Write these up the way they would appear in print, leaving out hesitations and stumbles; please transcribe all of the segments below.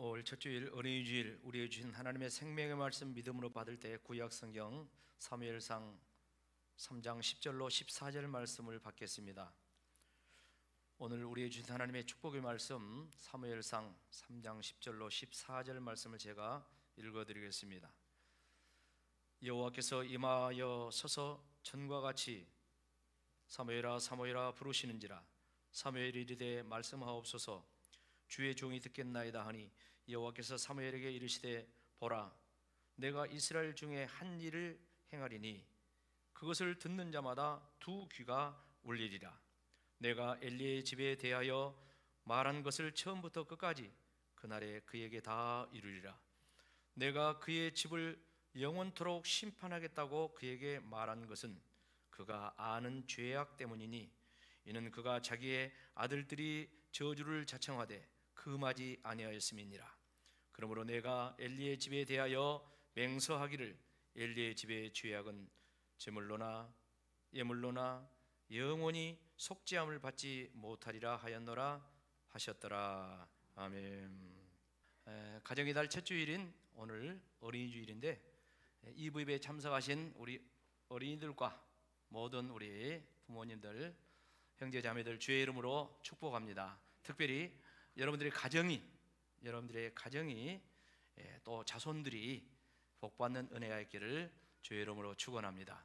5월 첫 주일 어린이 주일 우리에게 주신 하나님의 생명의 말씀 믿음으로 받을 때 구약 성경 사무엘상 3장 10절로 14절 말씀을 받겠습니다. 오늘 우리에게 주신 하나님의 축복의 말씀 사무엘상 3장 10절로 14절 말씀을 제가 읽어드리겠습니다. 여호와께서 임하여 서서 전과 같이 사무엘아 사무엘아 부르시는지라. 사무엘이 이르되 말씀하옵소서. 주의 종이 듣겠나이다 하니 여호와께서 사무엘에게 이르시되 보라, 내가 이스라엘 중에 한 일을 행하리니 그것을 듣는 자마다 두 귀가 울리리라. 내가 엘리의 집에 대하여 말한 것을 처음부터 끝까지 그날에 그에게 다 이루리라. 내가 그의 집을 영원토록 심판하겠다고 그에게 말한 것은 그가 아는 죄악 때문이니 이는 그가 자기의 아들들이 저주를 자청하되 금하지 아니하였음이니라. 그러므로 내가 엘리의 집에 대하여 맹서하기를 엘리의 집의 죄악은 제물로나 예물로나 영원히 속죄함을 받지 못하리라 하였노라 하셨더라. 아멘. 가정의 달 첫 주일인 오늘 어린이 주일인데 이 부입에 참석하신 우리 어린이들과 모든 우리 부모님들, 형제 자매들 주의 이름으로 축복합니다. 특별히 여러분들의 가정이 또 자손들이 복받는 은혜가 있기를 주의 이름으로 축원합니다.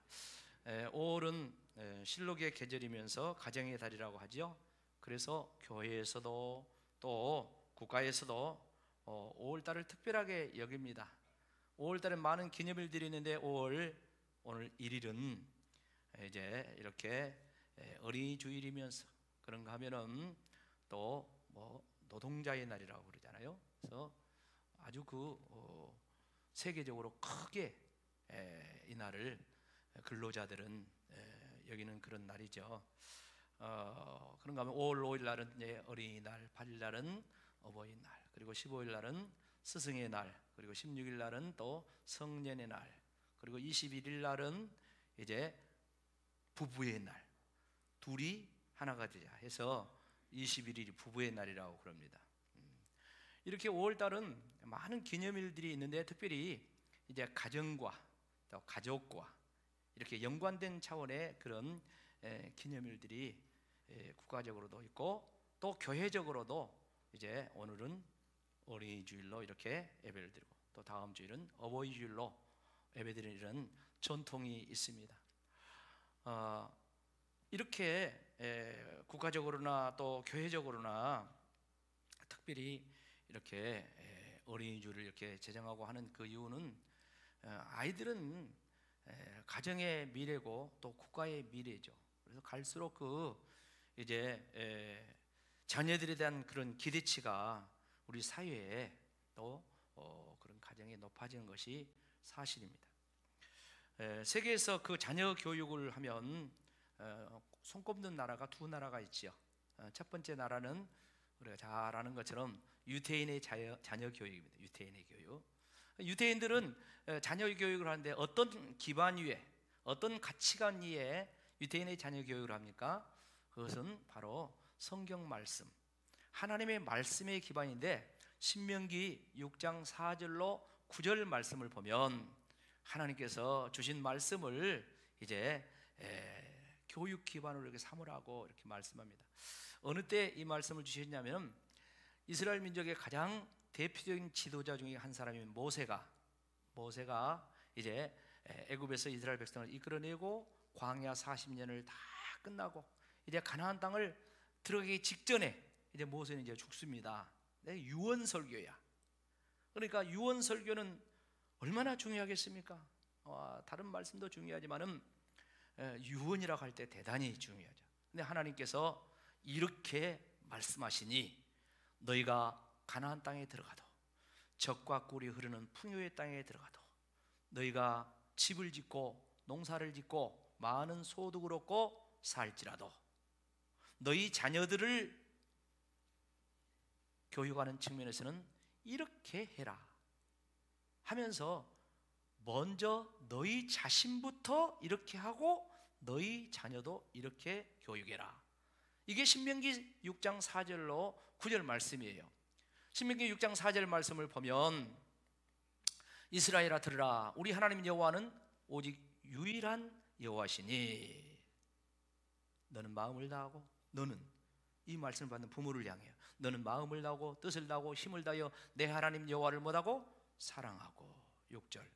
5월은 실록의 계절이면서 가정의 달이라고 하죠. 그래서 교회에서도 또 국가에서도 5월달을 특별하게 여깁니다. 5월달에 많은 기념일들이 있는데 5월 오늘 1일은 이제 이렇게 어린이 주일이면서 그런가 하면은 또 뭐 노동자의 날이라고 그러잖아요. 그래서 아주 세계적으로 크게 이 날을 근로자들은 여기는 그런 날이죠. 그런가 하면 5월 5일 날은 이제 어린이날, 8일 날은 어버이날, 그리고 15일 날은 스승의 날, 그리고 16일 날은 또 성년의 날, 그리고 21일 날은 이제 부부의 날, 둘이 하나가 되자 해서 21일이 부부의 날이라고 그럽니다. 이렇게 5월달은 많은 기념일들이 있는데 특별히 이제 가정과 또 가족과 이렇게 연관된 차원의 그런 기념일들이 국가적으로도 있고 또 교회적으로도 이제 오늘은 어린이 주일로 이렇게 예배를 드리고 또 다음 주일은 어버이 주일로 예배드리는 이런 전통이 있습니다. 이렇게 국가적으로나 또 교회적으로나 특별히 이렇게 어린이주를 이렇게 제정하고 하는 그 이유는 아이들은 가정의 미래고 또 국가의 미래죠. 그래서 갈수록 이제 자녀들에 대한 그런 기대치가 우리 사회에 또 그런 가정에 높아지는 것이 사실입니다. 세계에서 그 자녀 교육을 하면 손꼽는 나라가 두 나라가 있죠. 첫 번째 나라는 우리가 잘 아는 것처럼 유태인의 자녀 교육입니다. 유태인의 교육. 유태인들은 자녀 교육을 하는데 어떤 기반 위에, 어떤 가치관 위에 유태인의 자녀 교육을 합니까? 그것은 바로 성경 말씀, 하나님의 말씀의 기반인데 신명기 6장 4절로 9절 말씀을 보면 하나님께서 주신 말씀을 이제 교육 기반으로 이렇게 삼으라고 이렇게 말씀합니다. 어느 때 이 말씀을 주셨냐면 이스라엘 민족의 가장 대표적인 지도자 중에 한 사람이 모세가 이제 애굽에서 이스라엘 백성을 이끌어내고 광야 40년을 다 끝나고 이제 가나안 땅을 들어가기 직전에 이제 모세는 이제 죽습니다. 유언 설교야. 그러니까 유언 설교는 얼마나 중요하겠습니까? 다른 말씀도 중요하지만은 유언이라고 할 때 대단히 중요하죠. 근데 하나님께서 이렇게 말씀하시니 너희가 가나안 땅에 들어가도 젖과 꿀이 흐르는 풍요의 땅에 들어가도 너희가 집을 짓고 농사를 짓고 많은 소득을 얻고 살지라도 너희 자녀들을 교육하는 측면에서는 이렇게 해라 하면서 먼저 너희 자신부터 이렇게 하고 너희 자녀도 이렇게 교육해라. 이게 신명기 6장 4절로 9절 말씀이에요. 신명기 6장 4절 말씀을 보면 이스라엘아 들으라, 우리 하나님 여호와는 오직 유일한 여호와시니 너는 마음을 다하고, 너는 이 말씀을 받는 부모를 향해요. 너는 마음을 다하고 뜻을 다하고 힘을 다하여 내 하나님 여호와를 뭐하고? 사랑하고. 6절,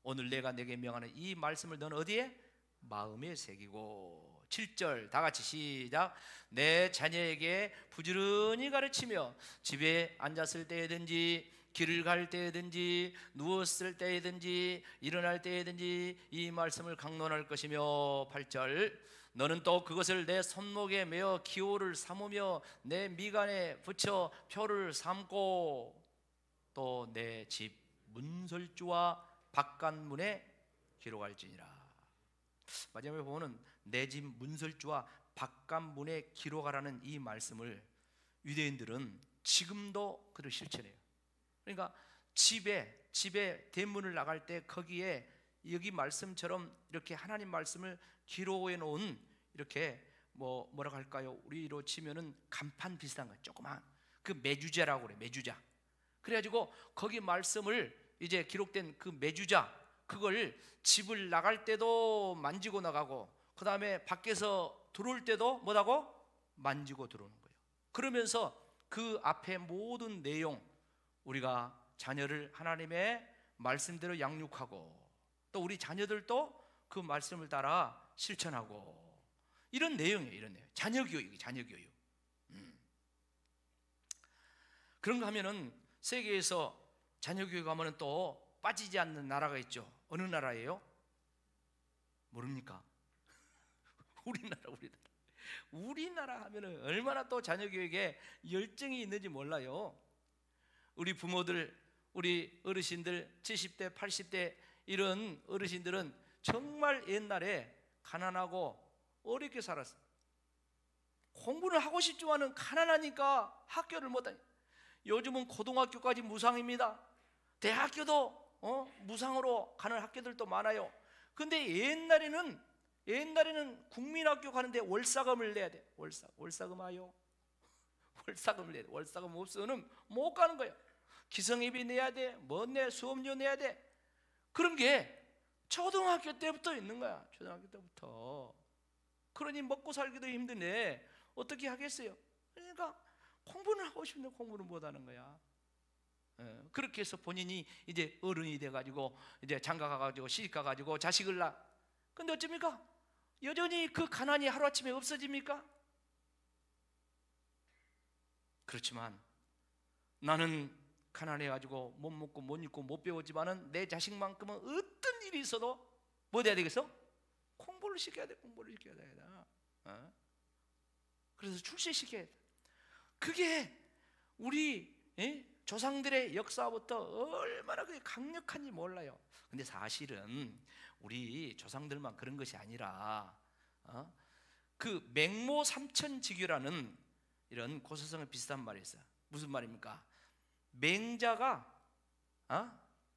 오늘 내가 내게 명하는 이 말씀을 너는 어디에? 마음에 새기고. 7절 다 같이 시작. 내 자녀에게 부지런히 가르치며 집에 앉았을 때든지 길을 갈 때든지 누웠을 때든지 일어날 때든지 이 말씀을 강론할 것이며. 8절, 너는 또 그것을 내 손목에 메어 기호를 삼으며 내 미간에 붙여 표를 삼고 또 내 집 문설주와 바깥문에 기록할지니라. 마지막에 보면 내 집 문설주와 바깥문에 기록하라는 이 말씀을 유대인들은 지금도 그대로 실천해요. 그러니까 집에 대문을 나갈 때 거기에 여기 말씀처럼 이렇게 하나님 말씀을 기록해 놓은, 이렇게 뭐라고 할까요? 우리로 치면은 간판 비슷한 거, 조그만 그 매주자라고 그래. 매주자. 그래가지고 거기 말씀을 이제 기록된 그 매주자, 그걸 집을 나갈 때도 만지고 나가고, 그 다음에 밖에서 들어올 때도 뭐라고? 만지고 들어오는 거예요. 그러면서 그 앞에 모든 내용, 우리가 자녀를 하나님의 말씀대로 양육하고 또 우리 자녀들도 그 말씀을 따라 실천하고, 이런 내용이에요. 이런 내용. 자녀교육, 자녀교육. 그런가 하면은 세계에서 자녀교육 하면은 또 빠지지 않는 나라가 있죠. 어느 나라예요? 모릅니까? 우리나라 하면은 얼마나 또 자녀교육에 열정이 있는지 몰라요. 우리 부모들, 우리 어르신들, 70대, 80대 이런 어르신들은 정말 옛날에 가난하고 어렵게 살았어요. 공부를 하고 싶지만은 가난하니까 학교를 못 다녀요. 요즘은 고등학교까지 무상입니다. 대학교도 무상으로 가는 학교들도 많아요. 근데 옛날에는 국민학교 가는데 월사금을 내야 돼. 월사금 하요. 월사금을 내야 돼. 월사금 없으면 못 가는 거예요. 기성예비 내야 돼. 수업료 내야 돼. 그런 게 초등학교 때부터 있는 거야. 초등학교 때부터. 그러니 먹고 살기도 힘드네. 어떻게 하겠어요? 그러니까 공부는 하고 싶은데 공부를 못 하는 거야. 그렇게 해서 본인이 이제 어른이 돼가지고 이제 장가 가가지고 시집 가가지고 자식을 낳아. 근데 어쩝니까? 여전히 그 가난이 하루아침에 없어집니까? 그렇지만 나는 가난해가지고 못 먹고 못 입고 못 배웠지만은 내 자식만큼은 어떤 일이 있어도 뭐 돼야 되겠어? 공부를 시켜야 돼. 공부를 시켜야 돼. 그래서 출세시켜야 돼. 그게 우리 조상들의 역사부터 얼마나 그게 강력한지 몰라요. 근데 사실은 우리 조상들만 그런 것이 아니라 그 맹모 삼천지교라는 이런 고사성에 비슷한 말이 있어요. 무슨 말입니까? 맹자가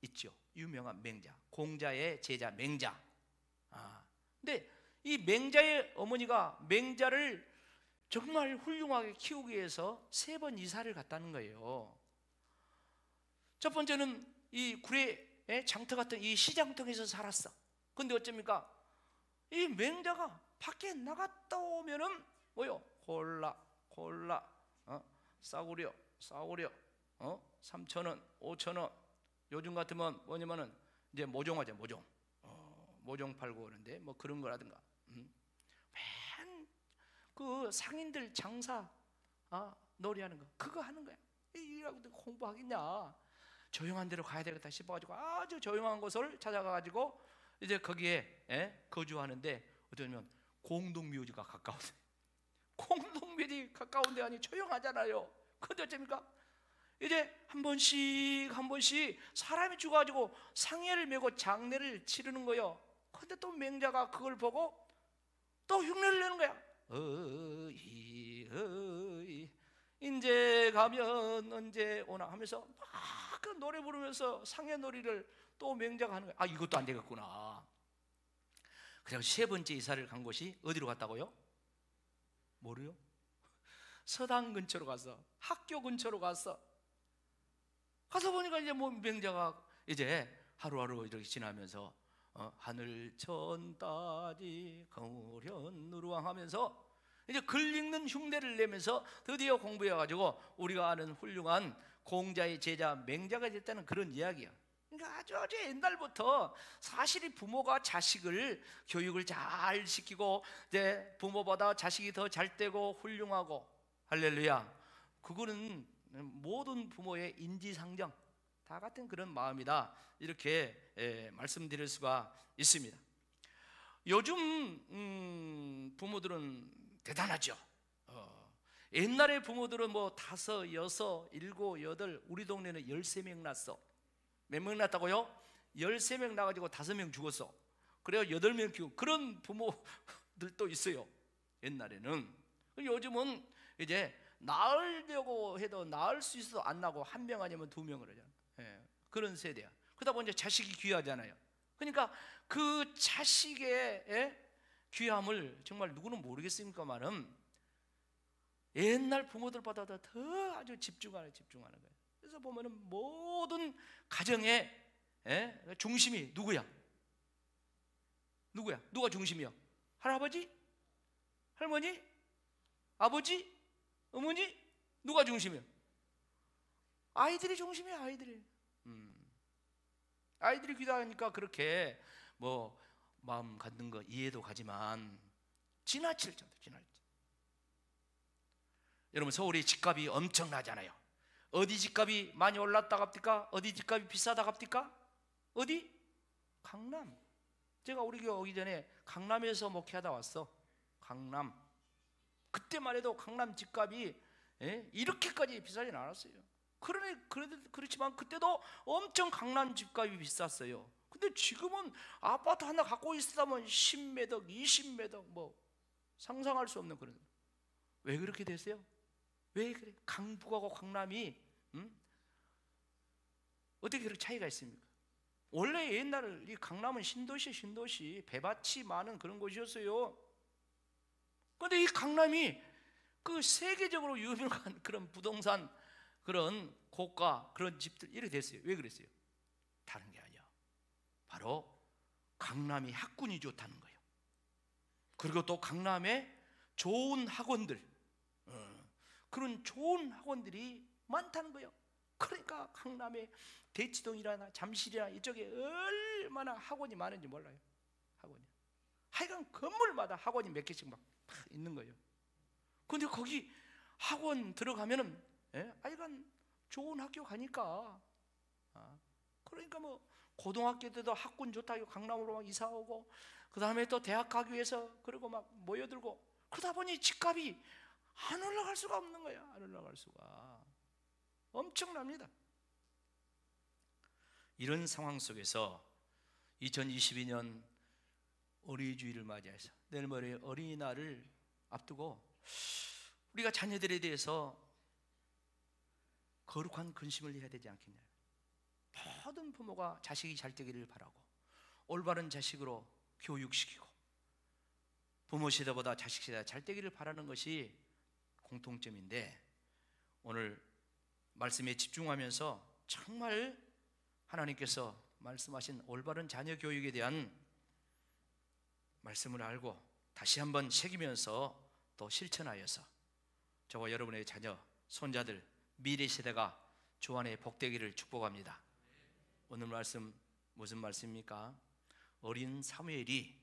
있죠. 유명한 맹자, 공자의 제자 맹자. 근데 이 맹자의 어머니가 맹자를 정말 훌륭하게 키우기 위해서 3번 이사를 갔다는 거예요. 첫 번째는 이 구례 장터 같은 이 시장통에서 살았어. 근데 어쩝니까? 이 맹자가 밖에 나갔다 오면은 뭐요? 콜라 싸구려 3,000원 5,000원. 요즘 같으면 뭐냐면은 이제 모종하죠. 모종 팔고 그러는데 뭐 그런 거라든가. 맨 그 상인들 장사 놀이하는 거, 그거 하는 거야. 이라고 공부하겠냐? 조용한 데로 가야 되겠다 싶어가지고 아주 조용한 곳을 찾아가가지고 이제 거기에 거주하는데, 어쩌면 공동묘지가 가까운데, 공동묘지 가까운데 아니 조용하잖아요. 근데 어쩝니까? 이제 한 번씩 사람이 죽어가지고 상해를 메고 장례를 치르는 거예요. 근데 또 맹자가 그걸 보고 또 흉내를 내는 거야. 인제 가면 언제 오나 하면서 막 그 노래 부르면서 상해놀이를 또 맹자가 하는 거야. 이것도 안 되겠구나. 그래서 3번째 이사를 간 곳이 어디로 갔다고요? 뭐래요? 서당 근처로 가서, 학교 근처로 가서 가서 보니까 이제 뭐 맹자가 이제 하루하루 이렇게 지나면서 하늘 천따지 거무련 누르왕 하면서 이제 글 읽는 흉내를 내면서 드디어 공부해가지고 우리가 아는 훌륭한 공자의 제자 맹자가 됐다는 그런 이야기야. 그러니까 아주 옛날부터 사실이 부모가 자식을 교육을 잘 시키고 이제 부모보다 자식이 더 잘되고 훌륭하고, 할렐루야, 그거는 모든 부모의 인지상정 다 같은 그런 마음이다, 이렇게 말씀드릴 수가 있습니다. 요즘 부모들은 대단하죠. 옛날에 부모들은 뭐 5, 6, 7, 8, 우리 동네는 13명 낳았어. 몇 명 낳았다고요? 13명 낳아가지고 5명 죽었어. 그래요, 8명 키우고 그런 부모들도 있어요. 옛날에는. 요즘은 이제 낳으려고 해도 낳을 수 있어도 안 낳고 1명 아니면 2명을 하잖아. 그런 세대야. 그러다 보니 자식이 귀하잖아요. 그러니까 그 자식의 귀함을 정말 누구는 모르겠습니까만은 옛날 부모들보다 더 아주 집중하는 거예요. 그래서 보면은 모든 가정의 중심이 누구야? 누가 중심이야? 할아버지? 할머니? 아버지? 어머니? 누가 중심이야? 아이들이 중심이야, 아이들이. 아이들이 귀하니까 그렇게 뭐 마음 갖는 거 이해도 가지만 지나칠 정도, 지나칠. 여러분, 서울이 집값이 엄청나잖아요. 어디 집값이 많이 올랐다 갑니까? 어디 집값이 비싸다 갑니까? 어디? 강남. 제가 우리 교회 오기 전에 강남에서 목회하다 왔어. 강남. 그때만 해도 강남 집값이 이렇게까지 비싸진 않았어요. 그렇지만 그때도 엄청 강남 집값이 비쌌어요. 근데 지금은 아파트 하나 갖고 있으면 10매덕, 20매덕 뭐 상상할 수 없는 그런. 왜 그렇게 됐어요? 왜 그래? 강북하고 강남이 어떻게 그렇게 차이가 있습니까? 원래 옛날 이 강남은 신도시 배밭이 많은 그런 곳이었어요. 그런데 이 강남이 그 세계적으로 유명한 그런 부동산, 그런 고가 그런 집들 이렇게 됐어요. 왜 그랬어요? 다른 게 아니야. 바로 강남이 학군이 좋다는 거예요. 그리고 또 강남에 좋은 학원들, 그런 좋은 학원들이 많다는 거예요. 그러니까 강남에 대치동이나 잠실이나 이쪽에 얼마나 학원이 많은지 몰라요. 학원이. 하여간 건물마다 학원이 몇 개씩 막 있는 거예요. 근데 거기 학원 들어가면은 하여간 좋은 학교 가니까, 그러니까 뭐 고등학교 때도 학군 좋다고 강남으로 막 이사 오고, 그 다음에 또 대학 가기 위해서 그러고 막 모여들고, 그러다 보니 집값이 안 올라갈 수가 없는 거야. 안 올라갈 수가 엄청납니다. 이런 상황 속에서 2022년 어린이 주일을 맞이해서 내일 모레 어린이날을 앞두고 우리가 자녀들에 대해서 거룩한 근심을 해야 되지 않겠냐. 모든 부모가 자식이 잘 되기를 바라고 올바른 자식으로 교육시키고 부모 세대보다 자식 세대가 잘 되기를 바라는 것이 공통점인데, 오늘 말씀에 집중하면서 정말 하나님께서 말씀하신 올바른 자녀 교육에 대한 말씀을 알고 다시 한번 새기면서 또 실천하여서 저와 여러분의 자녀, 손자들, 미래 세대가 주 안에 복되기를 축복합니다. 오늘 말씀 무슨 말씀입니까? 어린 사무엘이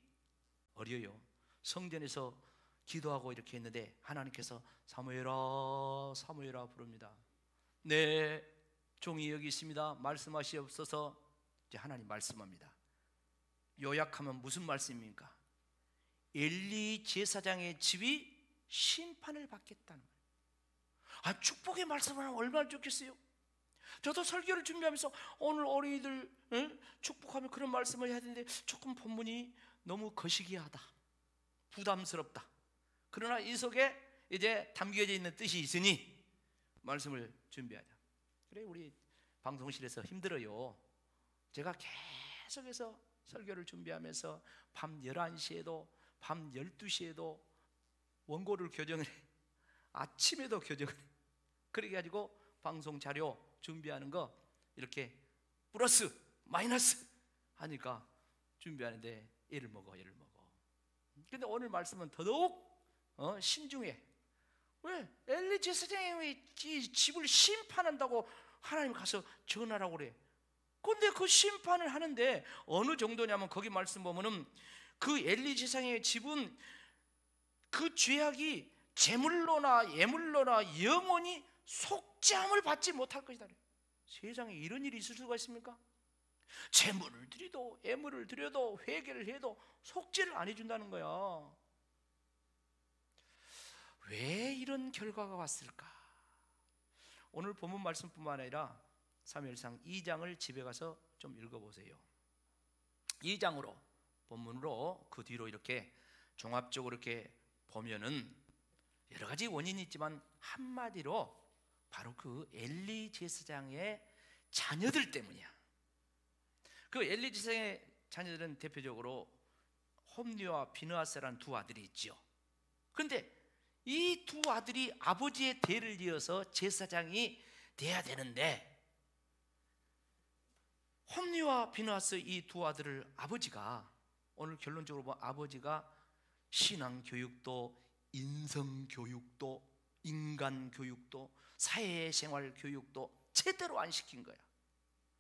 어려요. 성전에서 기도하고 이렇게 했는데 하나님께서 사무엘아 사무엘아 부릅니다. 네, 종이 여기 있습니다. 말씀하시옵소서. 이제 하나님 말씀합니다. 요약하면 무슨 말씀입니까? 엘리 제사장의 집이 심판을 받겠다는 거예요. 축복의 말씀을 하면 얼마나 좋겠어요. 저도 설교를 준비하면서 오늘 어린이들 축복하면 그런 말씀을 해야 되는데 조금 본문이 너무 거시기하다, 부담스럽다. 그러나 이 속에 이제 담겨져 있는 뜻이 있으니 말씀을 준비하자. 그래, 우리 방송실에서 힘들어요. 제가 계속해서 설교를 준비하면서 밤 11시에도 밤 12시에도 원고를 교정을 해. 아침에도 교정을 해. 그래 가지고 방송 자료 준비하는 거 이렇게 플러스 마이너스 하니까 준비하는데 얘를 먹어. 근데 오늘 말씀은 더더욱 신중해. 왜? 엘리 제사장이 집을 심판한다고 하나님 가서 전하라고 그래. 근데 그 심판을 하는데 어느 정도냐면 거기 말씀 보면은 그 엘리 제사장의 집은 그 죄악이 제물로나 예물로나 영원히 속죄함을 받지 못할 것이다. 세상에 이런 일이 있을 수가 있습니까? 제물을 드려도 예물을 드려도 회개를 해도 속죄를 안 해준다는 거야. 왜 이런 결과가 왔을까? 오늘 본문 말씀뿐만 아니라 사무엘상 2장을 집에 가서 좀 읽어보세요. 2장으로 본문으로 그 뒤로 이렇게 종합적으로 이렇게 보면은 여러 가지 원인이 있지만 한마디로 바로 그 엘리 제사장의 자녀들 때문이야. 그 엘리 제사장의 자녀들은 대표적으로 홈리와 비느하스라는 두 아들이 있죠. 그런데 이 두 아들이 아버지의 대를 이어서 제사장이 돼야 되는데 홈리와 비느하스 이 두 아들을 아버지가 오늘 결론적으로 보면 아버지가 신앙교육도 인성교육도 인간교육도 사회생활 교육도 제대로 안 시킨 거야.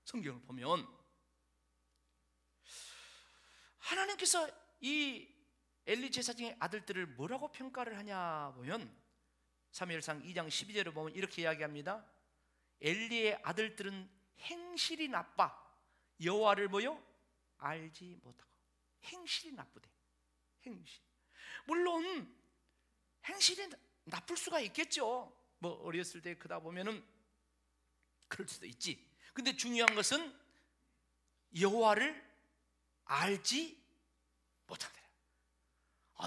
성경을 보면 하나님께서 이 엘리 제사장의 아들들을 뭐라고 평가를 하냐 보면 사무엘상 2장 12절을 보면 이렇게 이야기합니다. 엘리의 아들들은 행실이 나빠 여호와를 뭐요? 알지 못하고. 행실이 나쁘대. 행실. 물론 행실이 나쁠 수가 있겠죠. 뭐 어렸을 때 크다 보면은 그럴 수도 있지. 근데 중요한 것은 여호와를 알지 못한다.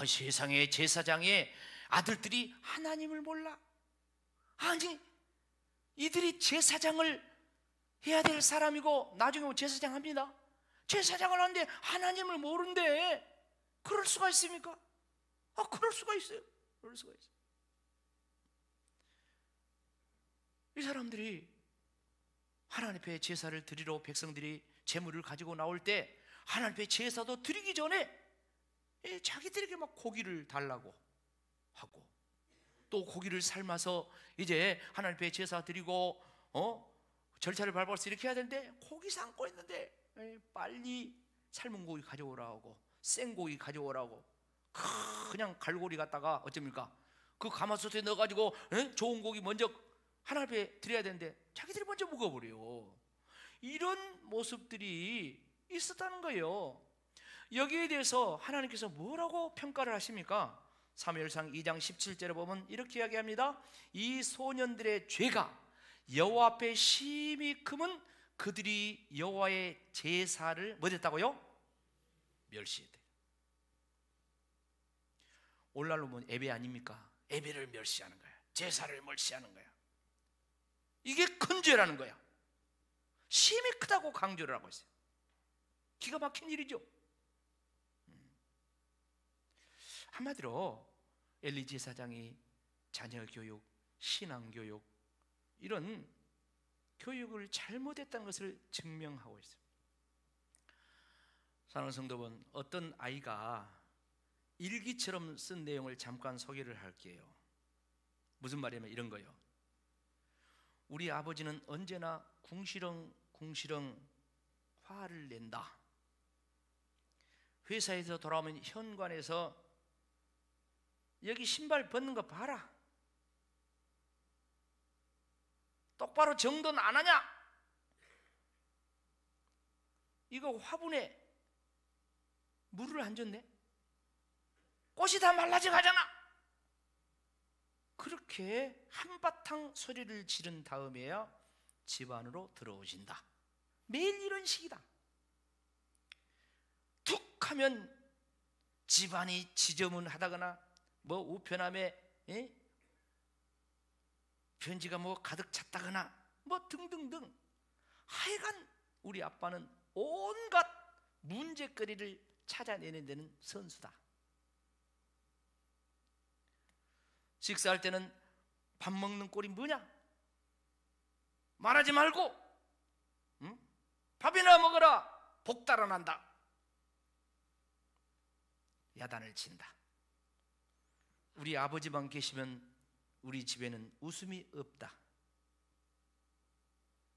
세상에 제사장의 아들들이 하나님을 몰라. 아니 이들이 제사장을 해야 될 사람이고 나중에 제사장 합니다. 제사장을 하는데 하나님을 모른대. 그럴 수가 있습니까? 그럴 수가 있어요. 그럴 수가 있어요. 이 사람들이 하나님 앞에 제사를 드리러 백성들이 제물을 가지고 나올 때 하나님 앞에 제사도 드리기 전에 자기들에게 막 고기를 달라고 하고 또 고기를 삶아서 이제 하나님 앞에 제사 드리고 절차를 밟아서 이렇게 해야 되는데 고기 삶고 있는데 빨리 삶은 고기 가져오라고 생고기 가져오라고 그냥 갈고리 갖다가 어쩝니까? 그 가마솥에 넣어가지고 좋은 고기 먼저 하나님 앞에 드려야 되는데 자기들이 먼저 먹어버려요. 이런 모습들이 있었다는 거예요. 여기에 대해서 하나님께서 뭐라고 평가를 하십니까? 사무엘상 2장 17절에 보면 이렇게 이야기합니다. 이 소년들의 죄가 여호와 앞에 심히 크면 그들이 여호와의 제사를 뭐 됐다고요? 멸시했대. 오늘날로 보면 예배 아닙니까? 예배를 멸시하는 거야. 제사를 멸시하는 거야. 이게 큰 죄라는 거야. 심히 크다고 강조를 하고 있어요. 기가 막힌 일이죠. 한마디로 엘리 제사장이 자녀 교육, 신앙 교육 이런 교육을 잘못했다는 것을 증명하고 있어요. 사랑하는 성도분, 어떤 아이가 일기처럼 쓴 내용을 잠깐 소개를 할게요. 무슨 말이냐면 이런 거예요. 우리 아버지는 언제나 궁시렁 화를 낸다. 회사에서 돌아오면 현관에서 여기 신발 벗는 거 봐라. 똑바로 정돈 안 하냐? 이거 화분에 물을 안 줬네? 꽃이 다 말라져 가잖아. 그렇게 한바탕 소리를 지른 다음에야 집 안으로 들어오신다. 매일 이런 식이다. 툭 하면 집안이 지저분하다거나 뭐 우편함에 편지가 뭐 가득 찼다거나 뭐 등등등 하여간 우리 아빠는 온갖 문제거리를 찾아내는 데는 선수다. 식사할 때는 밥 먹는 꼴이 뭐냐? 말하지 말고 밥이나 먹어라. 복 달아난다. 야단을 친다. 우리 아버지만 계시면 우리 집에는 웃음이 없다.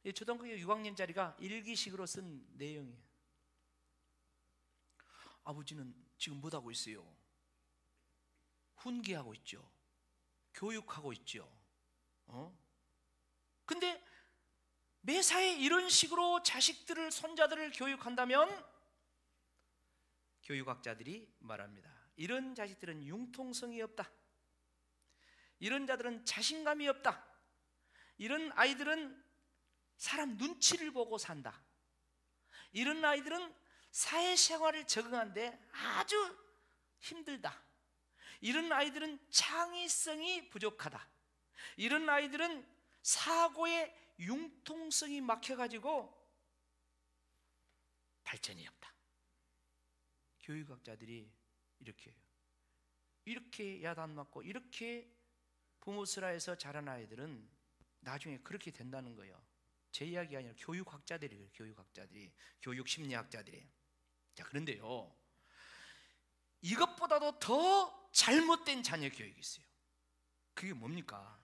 이 초등학교 6학년짜리가 일기식으로 쓴 내용이에요. 아버지는 지금 못하고 있어요. 훈계하고 있죠. 교육하고 있죠. 근데 매사에 이런 식으로 자식들을, 손자들을 교육한다면 교육학자들이 말합니다. 이런 자식들은 융통성이 없다. 이런 자들은 자신감이 없다. 이런 아이들은 사람 눈치를 보고 산다. 이런 아이들은 사회생활을 적응하는데 아주 힘들다. 이런 아이들은 창의성이 부족하다. 이런 아이들은 사고의 융통성이 막혀가지고 발전이 없다. 교육학자들이 이렇게 해요. 이렇게 야단 맞고 이렇게 부모스라에서 자란 아이들은 나중에 그렇게 된다는 거예요. 제 이야기가 아니라 교육학자들이에요. 교육학자들이, 교육심리학자들이. 자, 그런데요, 이것보다도 더 잘못된 자녀 교육이 있어요. 그게 뭡니까?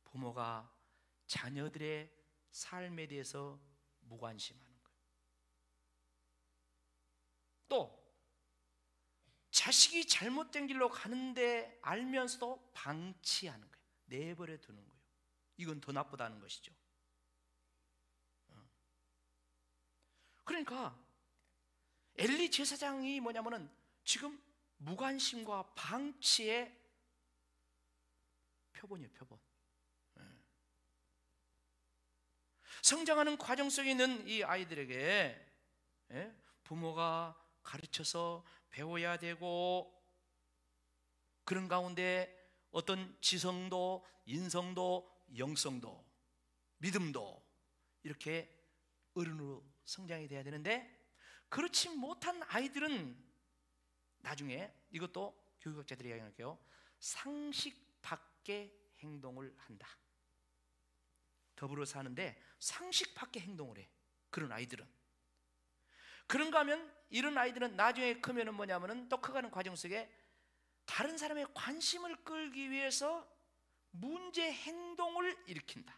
부모가 자녀들의 삶에 대해서 무관심하는 거예요. 또 자식이 잘못된 길로 가는데 알면서도 방치하는 거예요. 내버려 두는 거예요. 이건 더 나쁘다는 것이죠. 그러니까 엘리 제사장이 뭐냐면은 지금 무관심과 방치의 표본이에요. 표본. 성장하는 과정 속에 있는 이 아이들에게 부모가 가르쳐서 배워야 되고, 그런 가운데 어떤 지성도, 인성도, 영성도, 믿음도 이렇게 어른으로 성장이 돼야 되는데, 그렇지 못한 아이들은 나중에, 이것도 교육학자들이 이야기할게요, 상식 밖의 행동을 한다. 더불어 사는데 상식 밖의 행동을 해. 그런 아이들은. 그런가 하면 이런 아이들은 나중에 크면은 뭐냐면은, 또 커가는 과정 속에 다른 사람의 관심을 끌기 위해서 문제 행동을 일으킨다.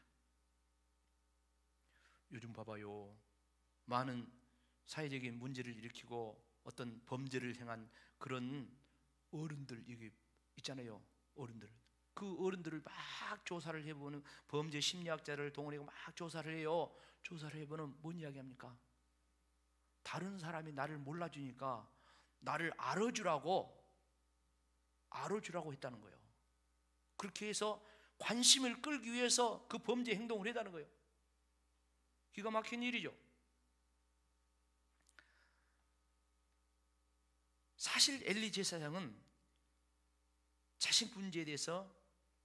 요즘 봐봐요, 많은 사회적인 문제를 일으키고 어떤 범죄를 행한 그런 어른들 여기 있잖아요. 어른들, 그 어른들을 막 조사를 해보는, 범죄 심리학자를 동원해서 막 조사를 해요. 조사를 해보면 뭔 이야기합니까? 다른 사람이 나를 몰라주니까 나를 알아주라고 했다는 거예요. 그렇게 해서 관심을 끌기 위해서 그 범죄 행동을 했다는 거예요. 기가 막힌 일이죠. 사실 엘리 제사장은 자식 문제에 대해서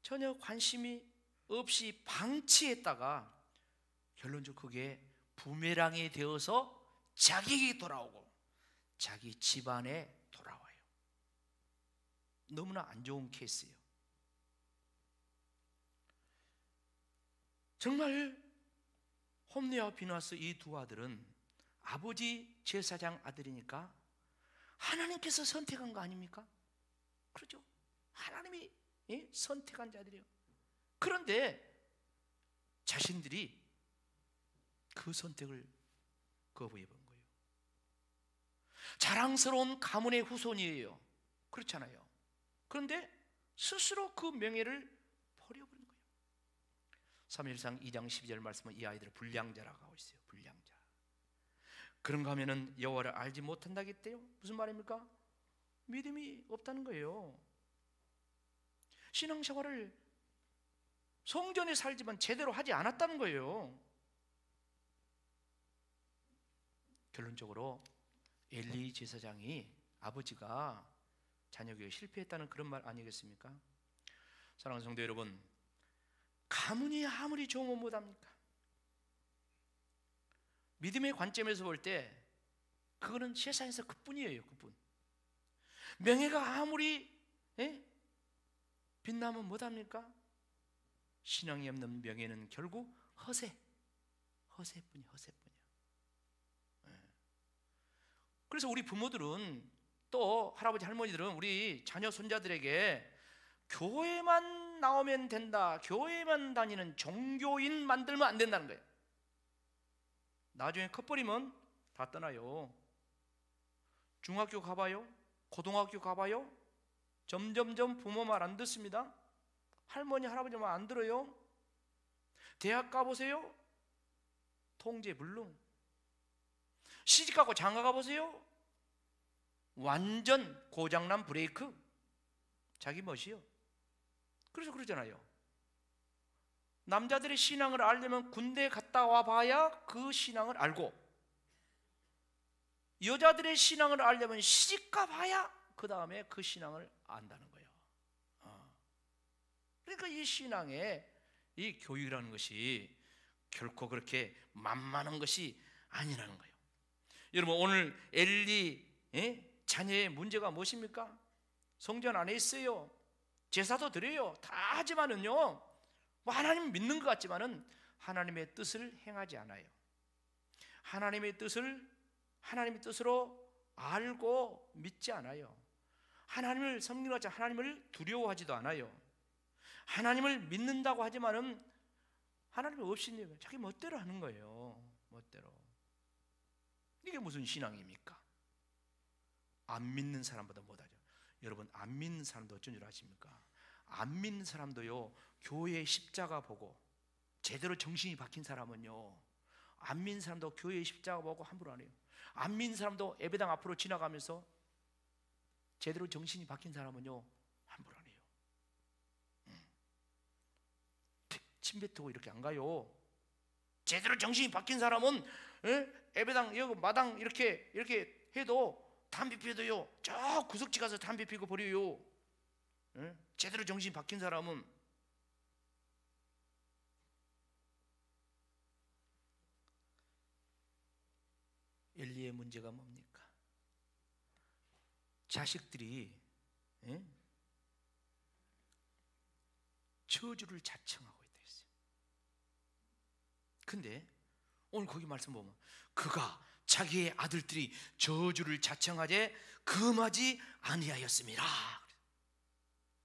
전혀 관심이 없이 방치했다가 결론적으로 그게 부메랑이 되어서 자기에게 돌아오고 자기 집안에 돌아와요. 너무나 안 좋은 케이스예요. 정말 홈리와 비나스 이 두 아들은 아버지 제사장 아들이니까 하나님께서 선택한 거 아닙니까? 그렇죠? 하나님이 선택한 자들이에요. 그런데 자신들이 그 선택을 거부해 본 거예요. 자랑스러운 가문의 후손이에요. 그렇잖아요. 그런데 스스로 그 명예를 버려버린 거예요. 사무엘상 2장 12절 말씀은 이 아이들을 불량자라고 하고 있어요. 불량자. 그런가 하면은 여호와를 알지 못한다겠대요. 무슨 말입니까? 믿음이 없다는 거예요. 신앙생활을 성전에 살지만 제대로 하지 않았다는 거예요. 결론적으로 엘리 제사장이, 아버지가 자녀교육에 실패했다는 그런 말 아니겠습니까? 사랑하는 성도 여러분, 가문이 아무리 좋으면 못합니까? 믿음의 관점에서 볼 때 그거는 세상에서 그뿐이에요. 그뿐. 명예가 아무리 빛나면 못합니까? 신앙이 없는 명예는 결국 허세뿐이야. 허세뿐이야. 그래서 우리 부모들은 또 할아버지 할머니들은 우리 자녀 손자들에게 교회만 나오면 된다, 교회만 다니는 종교인 만들면 안 된다는 거예요. 나중에 커버리면 다 떠나요. 중학교 가봐요, 고등학교 가봐요, 점점점 부모 말 안 듣습니다. 할머니 할아버지 말 안 들어요. 대학 가보세요, 통제불능. 시집가고 장가 가보세요, 완전 고장난 브레이크. 자기 멋이요. 그래서 그러잖아요. 남자들의 신앙을 알려면 군대 갔다 와봐야 그 신앙을 알고, 여자들의 신앙을 알려면 시집가 봐야 그 다음에 그 신앙을 안다는 거예요. 그러니까 이 신앙의 이 교육이라는 것이 결코 그렇게 만만한 것이 아니라는 거예요. 여러분, 오늘 엘리 자녀의 문제가 무엇입니까? 성전 안에 있어요. 제사도 드려요. 다 하지만은요, 뭐 하나님 믿는 것 같지만은 하나님의 뜻을 행하지 않아요. 하나님의 뜻으로 알고 믿지 않아요. 하나님을 섬기는 것 같지, 하나님을 두려워하지도 않아요. 하나님을 믿는다고 하지만은 하나님이 없으니 자기 멋대로 하는 거예요. 멋대로. 이게 무슨 신앙입니까? 안 믿는 사람보다 못하죠. 여러분, 안 믿는 사람도 어쩐 줄 아십니까? 안 믿는 사람도요, 교회의 십자가 보고 제대로 정신이 박힌 사람은요, 안 믿는 사람도 교회의 십자가 보고 함부로 안 해요. 안 믿는 사람도 예배당 앞으로 지나가면서 제대로 정신이 박힌 사람은요, 함부로 안 해요. 침 뱉고 이렇게 안 가요. 제대로 정신이 박힌 사람은 예배당 여기 마당 이렇게 해도 담배 피워도요, 저 구석지 가서 담배 피고 버려요. 제대로 정신이 박힌 사람은. 엘리의 문제가 뭡니까? 자식들이 저주를 자청하고 있다 했어요. 근데 오늘 거기 말씀 보면 그가 자기의 아들들이 저주를 자청하되 금하지 아니하였습니다.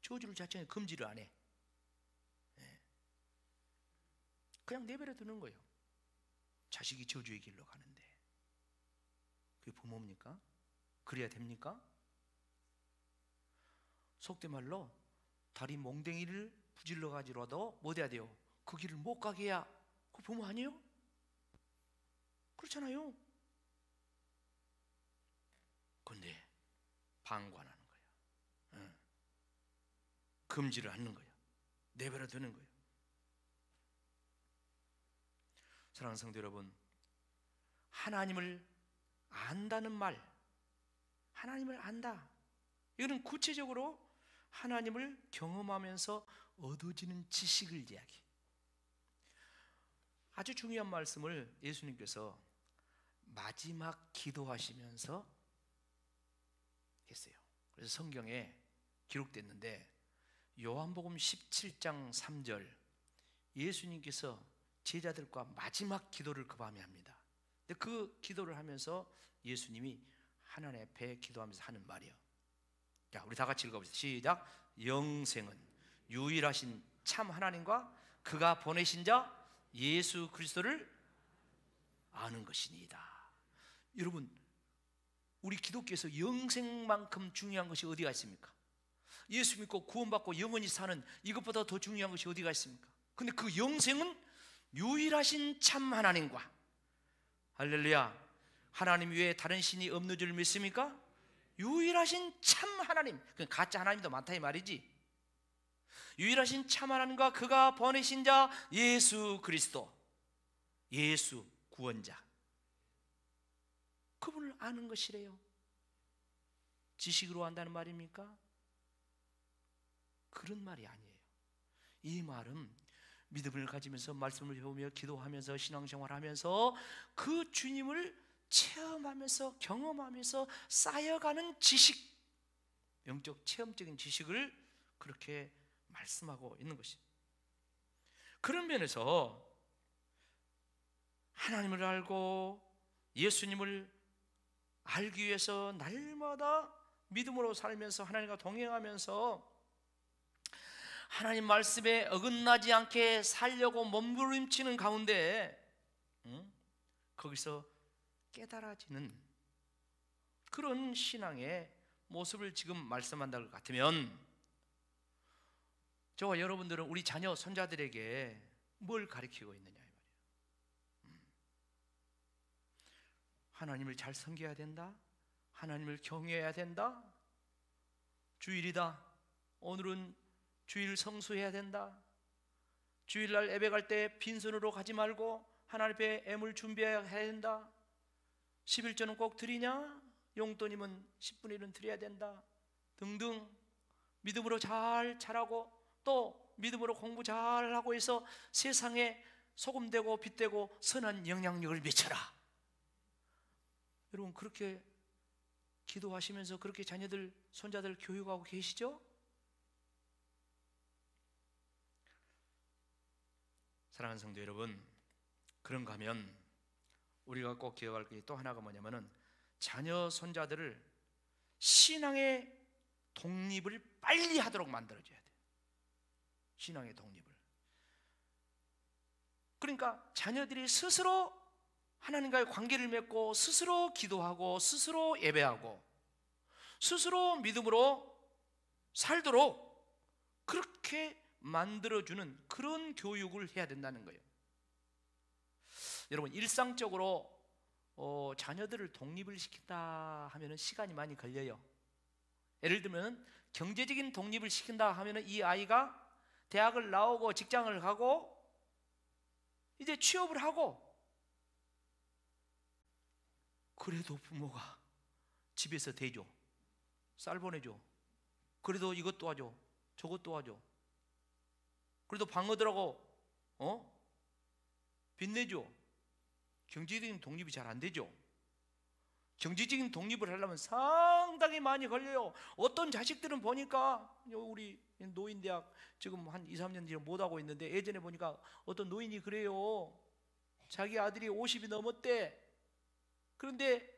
저주를 자청해 금지를 안 해. 그냥 내버려 두는 거예요. 자식이 저주의 길로 가는데 그게 부모입니까? 그래야 됩니까? 속된 말로 다리 몽댕이를 부질러 가지고라도 못 해야 돼요. 그 길을 못 가게 해야 그 부모 아니에요? 그렇잖아요. 근데 방관하는 거예요. 금지를 않는 거예요. 내버려 두는 거예요. 사랑하는 성도 여러분, 하나님을 안다는 말, 하나님을 안다, 이거는 구체적으로 하나님을 경험하면서 얻어지는 지식을 이야기. 아주 중요한 말씀을 예수님께서 마지막 기도하시면서 했어요. 그래서 성경에 기록됐는데 요한복음 17장 3절, 예수님께서 제자들과 마지막 기도를 그 밤에 합니다. 근데 그 기도를 하면서 예수님이 하나님 앞에 기도하면서 하는 말이에요. 자, 우리 다 같이 읽어보시죠. 시작. 영생은 유일하신 참 하나님과 그가 보내신 자 예수 그리스도를 아는 것이니이다. 여러분, 우리 기독교에서 영생만큼 중요한 것이 어디가 있습니까? 예수 믿고 구원받고 영원히 사는 이것보다 더 중요한 것이 어디가 있습니까? 근데 그 영생은 유일하신 참 하나님과, 할렐루야, 하나님 외에 다른 신이 없는 줄 믿습니까? 유일하신 참 하나님, 가짜 하나님도 많다 이 말이지. 유일하신 참 하나님과 그가 보내신 자 예수 그리스도, 예수 구원자, 그분을 아는 것이래요. 지식으로 안다는 말입니까? 그런 말이 아니에요. 이 말은 믿음을 가지면서 말씀을 배우며 기도하면서 신앙생활하면서 그 주님을 체험하면서 경험하면서 쌓여가는 지식, 영적 체험적인 지식을 그렇게 말씀하고 있는 것입니다. 그런 면에서 하나님을 알고 예수님을 알기 위해서 날마다 믿음으로 살면서 하나님과 동행하면서 하나님 말씀에 어긋나지 않게 살려고 몸부림치는 가운데 거기서 깨달아지는 그런 신앙의 모습을 지금 말씀한다 것 같으면, 저와 여러분들은 우리 자녀 손자들에게 뭘 가르치고 있느냐 이 말이에요. 하나님을 잘 섬겨야 된다, 하나님을 경외해야 된다, 주일이다, 오늘은 주일 성수해야 된다, 주일날 예배 갈 때 빈손으로 가지 말고 하나님 앞에 애물 준비해야 된다, 11조는 꼭 드리냐, 용돈이면 10분의 1은 드려야 된다 등등, 믿음으로 잘 자라고 또 믿음으로 공부 잘하고 해서 세상에 소금되고 빛되고 선한 영향력을 미쳐라. 여러분 그렇게 기도하시면서 그렇게 자녀들 손자들 교육하고 계시죠? 사랑하는 성도 여러분, 그런가 하면 우리가 꼭 기억할 게 또 하나가 뭐냐면은 자녀 손자들을 신앙의 독립을 빨리 하도록 만들어줘야 돼요. 신앙의 독립을. 그러니까 자녀들이 스스로 하나님과의 관계를 맺고 스스로 기도하고 스스로 예배하고 스스로 믿음으로 살도록 그렇게 만들어주는 그런 교육을 해야 된다는 거예요. 여러분 일상적으로 자녀들을 독립을 시킨다 하면 시간이 많이 걸려요. 예를 들면 경제적인 독립을 시킨다 하면 이 아이가 대학을 나오고 직장을 가고 이제 취업을 하고, 그래도 부모가 집에서 대줘, 쌀 보내줘, 그래도 이것 도와줘 저것 도와줘, 그래도 방 얻으라고 빚내줘. 경제적인 독립이 잘 안 되죠. 경제적인 독립을 하려면 상당히 많이 걸려요. 어떤 자식들은 보니까 우리 노인대학 지금 한 2, 3년 뒤에 못하고 있는데, 예전에 보니까 어떤 노인이 그래요. 자기 아들이 50이 넘었대. 그런데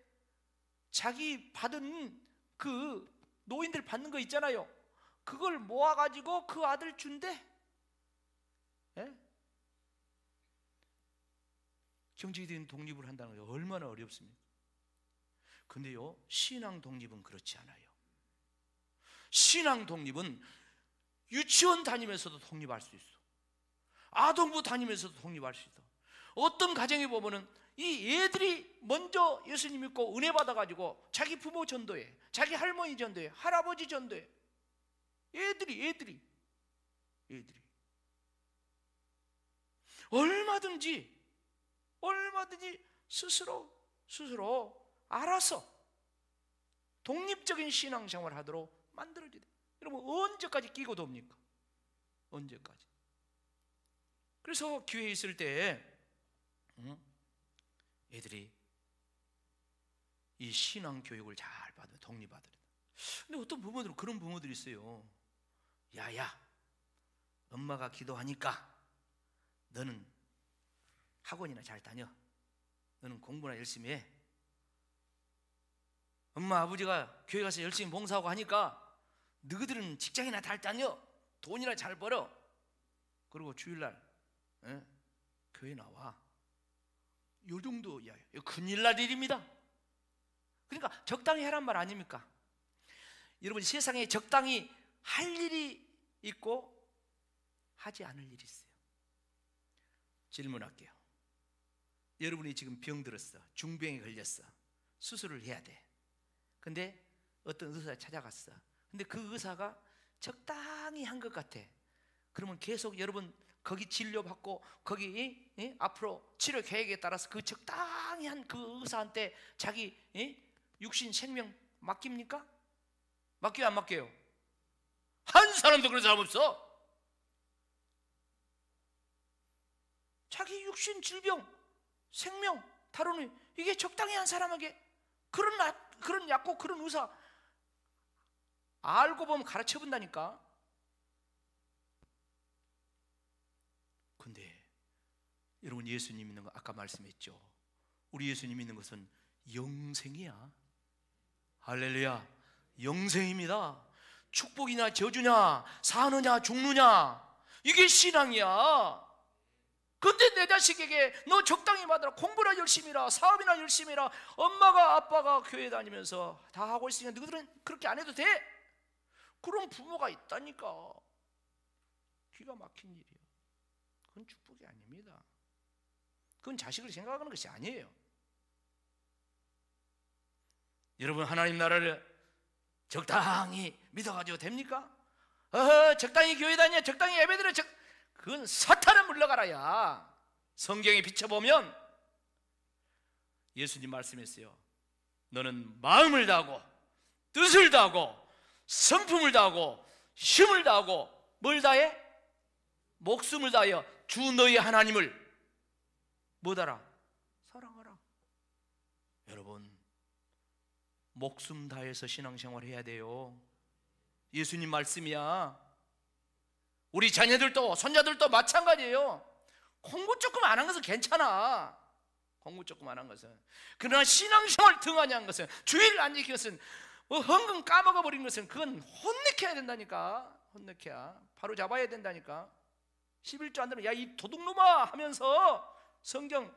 자기 받은 그 노인들 받는 거 있잖아요, 그걸 모아가지고 그 아들 준대. 예? 경제적인 독립을 한다는 게 얼마나 어렵습니까? 근데요, 신앙 독립은 그렇지 않아요. 신앙 독립은 유치원 다니면서도 독립할 수 있어. 아동부 다니면서도 독립할 수 있어. 어떤 가정에 보면은 이 애들이 먼저 예수님 믿고 은혜 받아가지고 자기 부모 전도해, 자기 할머니 전도해, 할아버지 전도해. 애들이 얼마든지 스스로 알아서 독립적인 신앙생활을 하도록 만들어줘야 돼요. 여러분 언제까지 끼고 돕니까? 언제까지? 그래서 교회에 있을 때 애들이 이 신앙 교육을 잘 받아 독립하더라. 근데 어떤 부모들은 그런 부모들이 있어요. 야야, 엄마가 기도하니까 너는 학원이나 잘 다녀, 너는 공부나 열심히 해. 엄마 아버지가 교회 가서 열심히 봉사하고 하니까 너희들은 직장이나 잘 다녀, 돈이나 잘 벌어, 그리고 주일날 교회 나와. 요 정도. 야, 큰일 날 일입니다. 그러니까 적당히 하란 말 아닙니까? 여러분 세상에 적당히 할 일이 있고 하지 않을 일이 있어요. 질문할게요. 여러분이 지금 병들었어, 중병에 걸렸어, 수술을 해야 돼. 근데 어떤 의사 찾아갔어. 근데 그 의사가 적당히 한 것 같아. 그러면 계속 여러분 거기 진료받고 거기 앞으로 치료 계획에 따라서 그 적당히 한 그 의사한테 자기 육신 생명 맡깁니까? 맡겨요, 안 맡겨요? 한 사람도 그런 사람 없어. 자기 육신 질병 생명 다루는, 이게 적당히 한 사람에게 그런 약국, 그런 의사 알고 보면 가르쳐 본다니까. 근데 여러분 예수님 믿는 거 아까 말씀했죠. 우리 예수님 믿는 것은 영생이야. 할렐루야. 영생입니다. 축복이냐 저주냐, 사느냐 죽느냐, 이게 신앙이야. 근데 내 자식에게 너 적당히 받아라, 공부나 열심히 해라, 사업이나 열심히 해라, 엄마가 아빠가 교회 다니면서 다 하고 있으니까 너희들은 그렇게 안 해도 돼? 그런 부모가 있다니까. 기가 막힌 일이에요. 그건 축복이 아닙니다. 그건 자식을 생각하는 것이 아니에요. 여러분, 하나님 나라를 적당히 믿어가지고 됩니까? 적당히 교회 다녀, 적당히 예배드려, 그건 사탄을 물러가라야. 성경에 비춰보면 예수님 말씀했어요. 너는 마음을 다하고 뜻을 다하고 성품을 다하고 힘을 다하고 뭘 다해? 목숨을 다하여 주 너희 하나님을 뭐하라? 사랑하라. 여러분, 목숨 다해서 신앙생활 해야 돼요. 예수님 말씀이야. 우리 자녀들도 손자들도 마찬가지예요. 공부 조금 안 한 것은 괜찮아. 공부 조금 안 한 것은. 그러나 신앙생활 등한히 한 것은, 주의를 안 지킨 것은, 헌금 까먹어버린 것은 그건 혼내켜야 된다니까. 혼내켜야. 바로 잡아야 된다니까. 11조 안 되면 야 이 도둑놈아 하면서 성경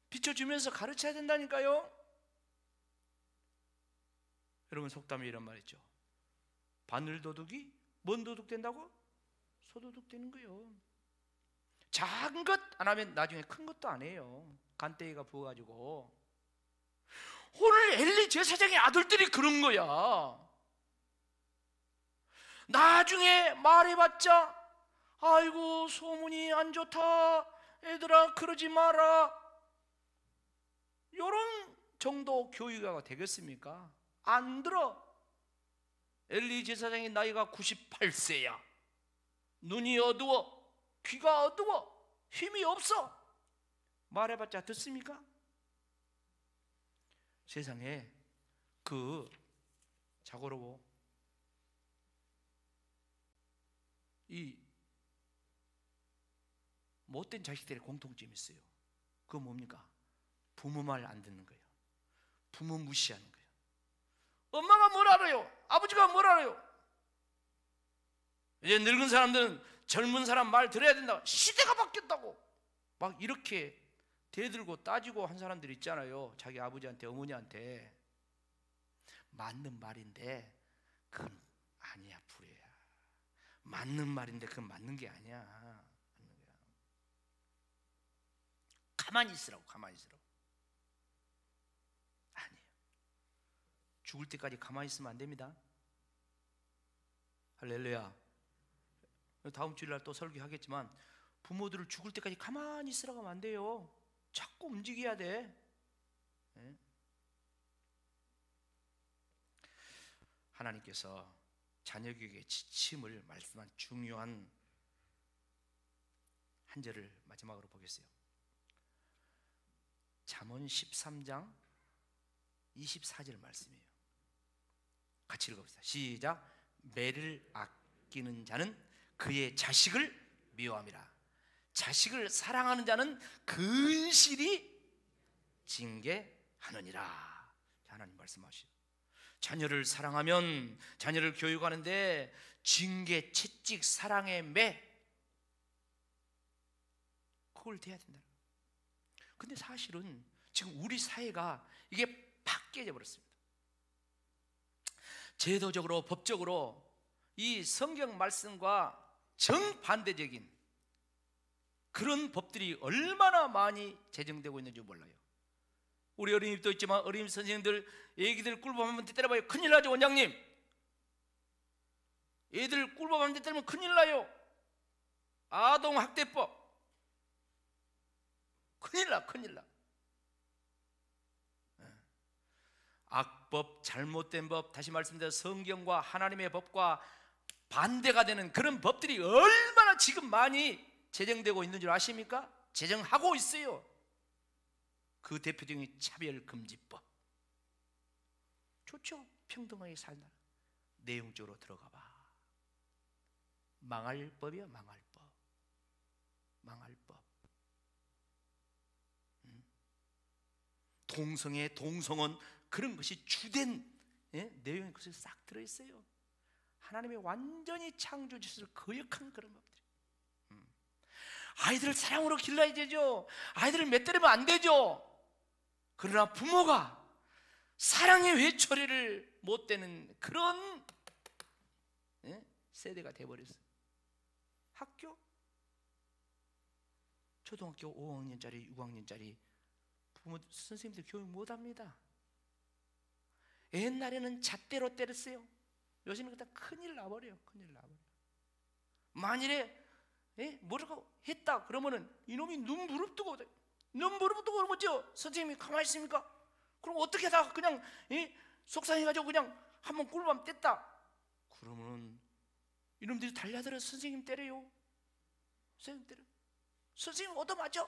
비춰주면서 가르쳐야 된다니까요. 여러분, 속담에 이런 말 있죠. 바늘 도둑이 뭔 도둑 된다고? 소도둑 되는 거예요. 작은 것 안 하면 나중에 큰 것도 안 해요. 간땡이가 부어가지고. 오늘 엘리 제사장의 아들들이 그런 거야. 나중에 말해봤자 아이고 소문이 안 좋다, 얘들아 그러지 마라, 이런 정도 교육가 되겠습니까? 안 들어. 엘리 제사장의 나이가 98세야 눈이 어두워, 귀가 어두워, 힘이 없어. 말해봤자 듣습니까? 세상에 그 자고로 이 못된 자식들의 공통점이 있어요. 그거 뭡니까? 부모 말 안 듣는 거예요. 부모 무시하는 거예요. 엄마가 뭘 알아요? 아버지가 뭘 알아요? 이제 늙은 사람들은 젊은 사람 말 들어야 된다, 시대가 바뀌었다고 막 이렇게 대들고 따지고 한 사람들 있잖아요. 자기 아버지한테 어머니한테. 맞는 말인데 그건 아니야, 불효야. 맞는 말인데 그건 맞는 게 아니야. 가만히 있으라고, 가만히 있으라고. 아니에요. 죽을 때까지 가만히 있으면 안 됩니다. 할렐루야. 다음 주일날 또 설교하겠지만 부모들을 죽을 때까지 가만히 있으라고 하면 안 돼요. 자꾸 움직여야 돼. 네? 하나님께서 자녀교육의 지침을 말씀한 중요한 한 절을 마지막으로 보겠어요. 잠언 13장 24절 말씀이에요. 같이 읽어봅시다. 시작. 매를 아끼는 자는 그의 자식을 미워함이라. 자식을 사랑하는 자는 근실이 징계하느니라. 하나님 말씀하시죠. 자녀를 사랑하면, 자녀를 교육하는데 징계, 채찍, 사랑의 매, 그걸 돼야 된다. 근데 사실은 지금 우리 사회가 이게 바뀌어져 버렸습니다. 제도적으로, 법적으로 이 성경 말씀과 정반대적인 그런 법들이 얼마나 많이 제정되고 있는지 몰라요. 우리 어린이집도 있지만 어린이집 선생님들 애기들 꿀밤 한번 때려봐요. 큰일 나죠, 원장님. 애들 꿀밤 한번 때리면 큰일 나요. 아동학대법. 큰일 나, 큰일 나. 악법, 잘못된 법, 다시 말씀드려 성경과 하나님의 법과 반대가 되는 그런 법들이 얼마나 지금 많이 제정되고 있는 줄 아십니까? 제정하고 있어요. 그 대표적인 차별금지법. 좋죠? 평등하게 살다. 내용적으로 들어가 봐. 망할 법이야, 망할 법. 망할 법. 동성애, 동성혼, 그런 것이 주된 내용이 그것에 싹 들어있어요. 하나님이 완전히 창조주셔서 거역한 그런 것들이. 아이들을 사랑으로 길러야 되죠. 아이들을 맷때리면 안 되죠. 그러나 부모가 사랑의 회초리를 못 대는 그런 세대가 돼버렸어요. 학교, 초등학교 5학년짜리 6학년짜리 부모 선생님들 교육 못합니다. 옛날에는 잣대로 때렸어요. 요새는 그냥 큰일 나버려요. 큰일 나버려요. 만일에 뭐라고 했다 그러면은 이놈이 눈 부릅뜨고 그러죠. 선생님이 가만히 있습니까? 그럼 어떻게 하다가 그냥 속상해가지고 그냥 한번 꿀밤 뗐다 그러면은 이놈들이 달려들어 선생님 때려요. 선생님 때려. 선생님 얻어맞아.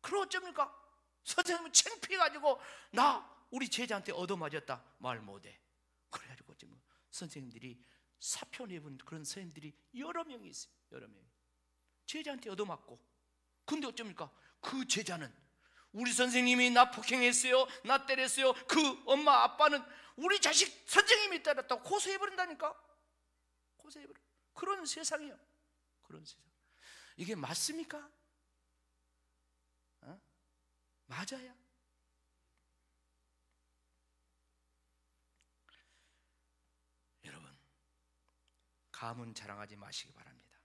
그럼 어쩝니까? 선생님은 창피해가지고 우리 제자한테 얻어맞았다 말 못해. 그래가지고 지금 선생님들이 사표 내본 그런 선생님들이 여러 명이 있어요. 여러 명. 제자한테 얻어맞고. 근데 어쩝니까? 그 제자는 우리 선생님이 나 폭행했어요, 나 때렸어요, 그 엄마 아빠는 우리 자식 선생님이 때렸다고 고소해버린다니까. 고소해버려. 그런 세상이요. 그런 세상. 이게 맞습니까? 맞아야. 여러분, 가문 자랑하지 마시기 바랍니다.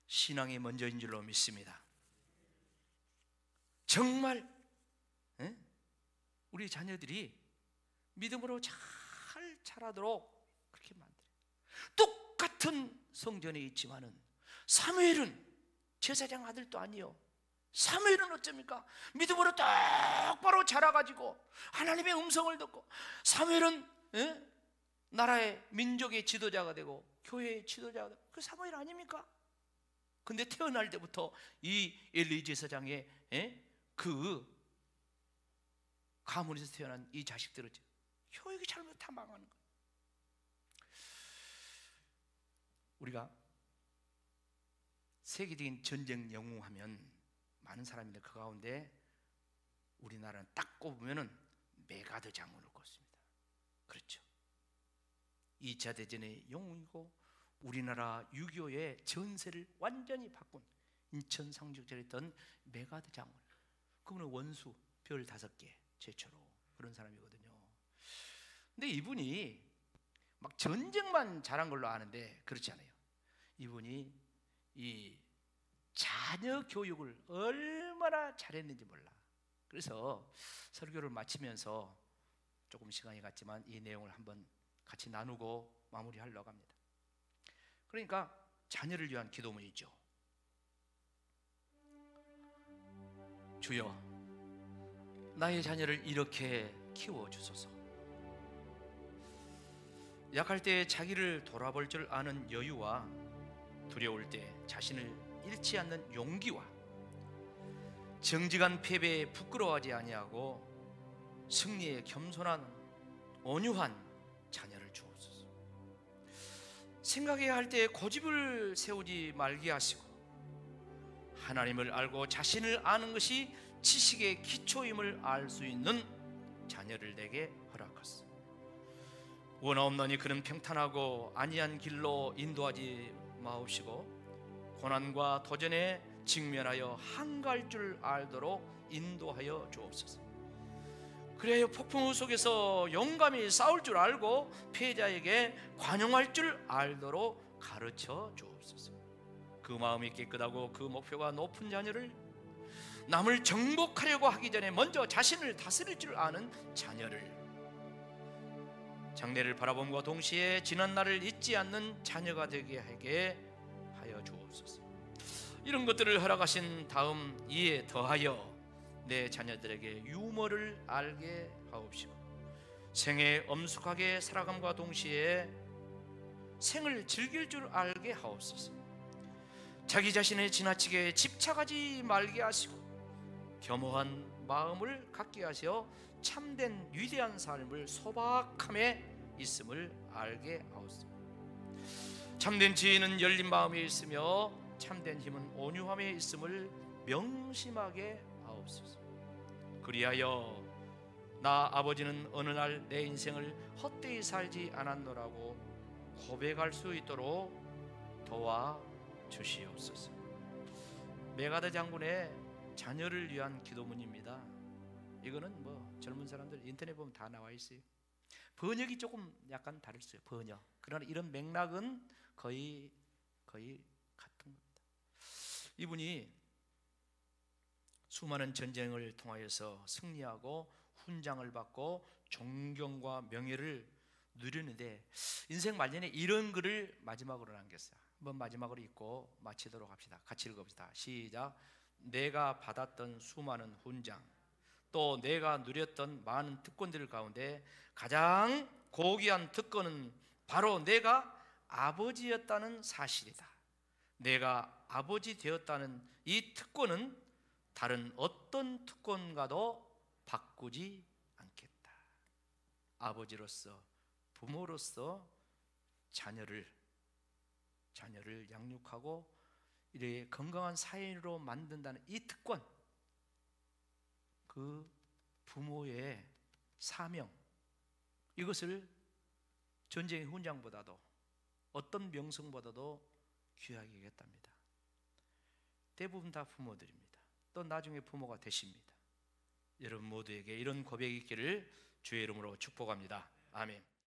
신앙이 먼저인 줄로 믿습니다. 정말 우리 자녀들이 믿음으로 잘 자라도록 그렇게 만들어요. 똑같은 성전에 있지만은 사무엘은 제사장 아들도 아니요. 사무엘은 어쩝니까? 믿음으로 똑바로 자라가지고 하나님의 음성을 듣고, 사무엘은 나라의 민족의 지도자가 되고 교회의 지도자가 되고, 그 사무엘 아닙니까? 근데 태어날 때부터 이 엘리 제사장의 그 가문에서 태어난 이 자식들은 교육이 잘못 다 망하는 거예요. 우리가 세계적인 전쟁 영웅하면 많은 사람인데 그 가운데 우리나라는 딱 꼽으면은 메가드 장군을 꼽습니다. 그렇죠. 2차 대전의 영웅이고 우리나라 6.25의 전세를 완전히 바꾼 인천 상륙절했던 메가드 장군. 그분은 원수 별 5개 최초로 그런 사람이거든요. 근데 이분이 막 전쟁만 잘한 걸로 아는데 그렇지 않아요. 이분이 이 자녀 교육을 얼마나 잘했는지 몰라. 그래서 설교를 마치면서 조금 시간이 갔지만 이 내용을 한번 같이 나누고 마무리하려고 합니다. 그러니까 자녀를 위한 기도문이죠. 주여, 나의 자녀를 이렇게 키워주소서. 약할 때 자기를 돌아볼 줄 아는 여유와 두려울 때 자신을 잃지 않는 용기와 정직한 패배에 부끄러워하지 아니하고 승리에 겸손한 온유한 자녀를 주옵소서. 생각해야 할 때 고집을 세우지 말게 하시고 하나님을 알고 자신을 아는 것이 지식의 기초임을 알 수 있는 자녀를 내게 허락하소서. 원하옵나니 그는 평탄하고 안이한 길로 인도하지 마옵시고 고난과 도전에 직면하여 한가할 줄 알도록 인도하여 주옵소서. 그래야 폭풍우 속에서 용감히 싸울 줄 알고 패자에게 관용할 줄 알도록 가르쳐 주옵소서. 그 마음이 깨끗하고 그 목표가 높은 자녀를, 남을 정복하려고 하기 전에 먼저 자신을 다스릴 줄 아는 자녀를, 장래를 바라봄과 동시에 지난 날을 잊지 않는 자녀가 되게 하게 하여 주옵소서. 이런 것들을 허락하신 다음 이에 더하여 내 자녀들에게 유머를 알게 하옵시고 생에 엄숙하게 살아감과 동시에 생을 즐길 줄 알게 하옵소서. 자기 자신에 지나치게 집착하지 말게 하시고 겸허한 마음을 갖게 하시어 참된 위대한 삶을 소박함에 있음을 알게 하옵소서. 참된 지혜는 열린 마음에 있으며 참된 힘은 온유함에 있음을 명심하게 하옵소서. 그리하여 나 아버지는 어느 날 내 인생을 헛되이 살지 않았노라고 고백할 수 있도록 도와주시옵소서. 메가드 장군의 자녀를 위한 기도문입니다. 이거는 뭐 젊은 사람들 인터넷 보면 다 나와 있어요. 번역이 조금 약간 다를 수 있어요. 번역. 그러나 이런 맥락은 거의 같은 겁니다. 이분이 수많은 전쟁을 통하여서 승리하고 훈장을 받고 존경과 명예를 누리는데 인생 말년에 이런 글을 마지막으로 남겼어요. 한번 마지막으로 읽고 마치도록 합시다. 같이 읽어봅시다. 시작. 내가 받았던 수많은 훈장, 또 내가 누렸던 많은 특권들 가운데 가장 고귀한 특권은 바로 내가 아버지였다는 사실이다. 내가 아버지 되었다는 이 특권은 다른 어떤 특권과도 바꾸지 않겠다. 아버지로서, 부모로서 자녀를 양육하고 이렇게 건강한 사회로 만든다는 이 특권, 그 부모의 사명, 이것을 전쟁의 훈장보다도 어떤 명성보다도 귀하게 여겼답니다. 대부분 다 부모들입니다. 또 나중에 부모가 되십니다. 여러분 모두에게 이런 고백이 있기를 주의 이름으로 축복합니다. 아멘.